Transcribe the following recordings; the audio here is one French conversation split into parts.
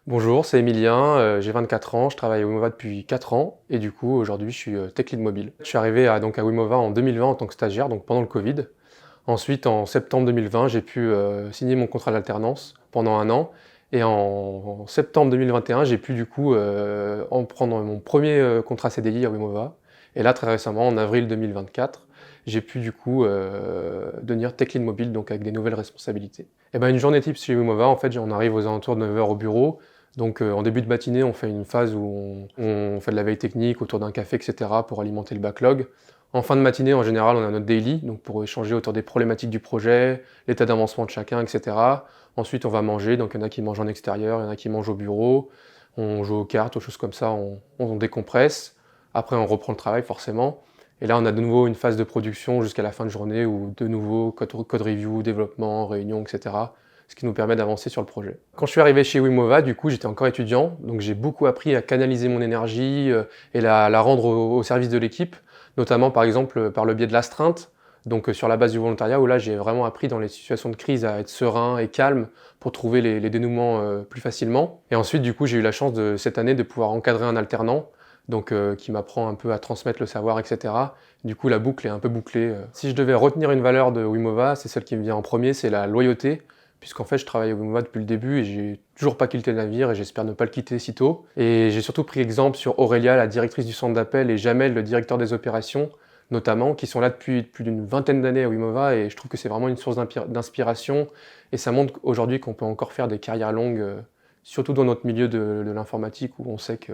Bonjour, c'est Emilien, j'ai 24 ans, je travaille à Wimova depuis 4 ans et du coup aujourd'hui je suis tech lead mobile. Je suis arrivé à Wimova en 2020 en tant que stagiaire, donc pendant le Covid. Ensuite en septembre 2020 j'ai pu signer mon contrat d'alternance pendant un an et en septembre 2021 j'ai pu du coup en prendre mon premier contrat CDI à Wimova. Et là très récemment en avril 2024 j'ai pu du coup devenir tech lead mobile donc avec des nouvelles responsabilités. Et ben une journée type chez Wimova en fait on arrive aux alentours de 9 h au bureau. Donc en début de matinée, on fait une phase où on fait de la veille technique autour d'un café, et cetera, pour alimenter le backlog. En fin de matinée, en général, on a notre daily, donc pour échanger autour des problématiques du projet, l'état d'avancement de chacun, et cetera. Ensuite, on va manger, donc il y en a qui mangent en extérieur, il y en a qui mangent au bureau. On joue aux cartes, aux choses comme ça, on décompresse. Après, on reprend le travail, forcément. Et là, on a de nouveau une phase de production jusqu'à la fin de journée où de nouveau code review, développement, réunion, etc. Ce qui nous permet d'avancer sur le projet. Quand je suis arrivé chez Wimova, du coup, j'étais encore étudiant, donc j'ai beaucoup appris à canaliser mon énergie et la rendre au service de l'équipe, notamment par exemple par le biais de l'astreinte, donc sur la base du volontariat, où là j'ai vraiment appris dans les situations de crise à être serein et calme pour trouver les dénouements plus facilement. Et ensuite, du coup, j'ai eu la chance cette année de pouvoir encadrer un alternant, donc qui m'apprend un peu à transmettre le savoir, etc. Du coup, la boucle est un peu bouclée. Si je devais retenir une valeur de Wimova, c'est celle qui me vient en premier, c'est la loyauté. Puisqu'en fait je travaille au Wimova depuis le début et j'ai toujours pas quitté le navire et j'espère ne pas le quitter sitôt. Et j'ai surtout pris exemple sur Aurélia, la directrice du centre d'appel, et Jamel, le directeur des opérations, notamment, qui sont là depuis plus d'une vingtaine d'années à Wimova, et je trouve que c'est vraiment une source d'inspiration et ça montre aujourd'hui qu'on peut encore faire des carrières longues, surtout dans notre milieu de l'informatique où on sait que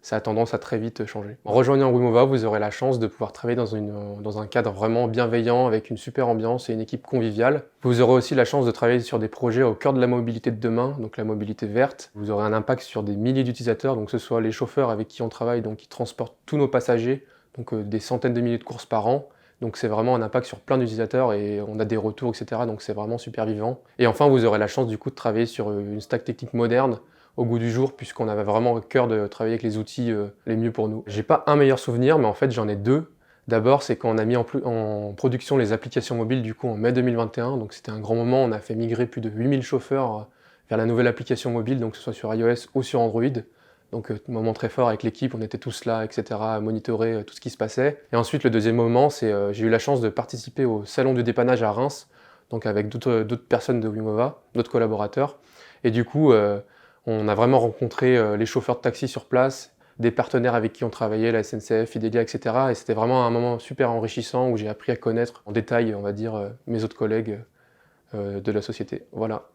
ça a tendance à très vite changer. En rejoignant Wimova, vous aurez la chance de pouvoir travailler dans un cadre vraiment bienveillant, avec une super ambiance et une équipe conviviale. Vous aurez aussi la chance de travailler sur des projets au cœur de la mobilité de demain, donc la mobilité verte. Vous aurez un impact sur des milliers d'utilisateurs, donc que ce soit les chauffeurs avec qui on travaille, donc qui transportent tous nos passagers, donc des centaines de milliers de courses par an. Donc c'est vraiment un impact sur plein d'utilisateurs et on a des retours, etc. Donc c'est vraiment super vivant. Et enfin, vous aurez la chance du coup de travailler sur une stack technique moderne, au goût du jour, puisqu'on avait vraiment au cœur de travailler avec les outils les mieux pour nous. J'ai pas un meilleur souvenir, mais en fait j'en ai deux. D'abord, c'est quand on a mis en production les applications mobiles du coup en mai 2021, donc c'était un grand moment, on a fait migrer plus de 8000 chauffeurs vers la nouvelle application mobile, donc que ce soit sur iOS ou sur Android. Donc moment très fort avec l'équipe, on était tous là, etc., à monitorer tout ce qui se passait. Et ensuite, le deuxième moment, c'est j'ai eu la chance de participer au salon du dépannage à Reims, donc avec d'autres personnes de Wimova, d'autres collaborateurs. Et du coup, on a vraiment rencontré les chauffeurs de taxi sur place, des partenaires avec qui on travaillait, la SNCF, Fidelia, etc. Et c'était vraiment un moment super enrichissant où j'ai appris à connaître en détail, on va dire, mes autres collègues de la société. Voilà.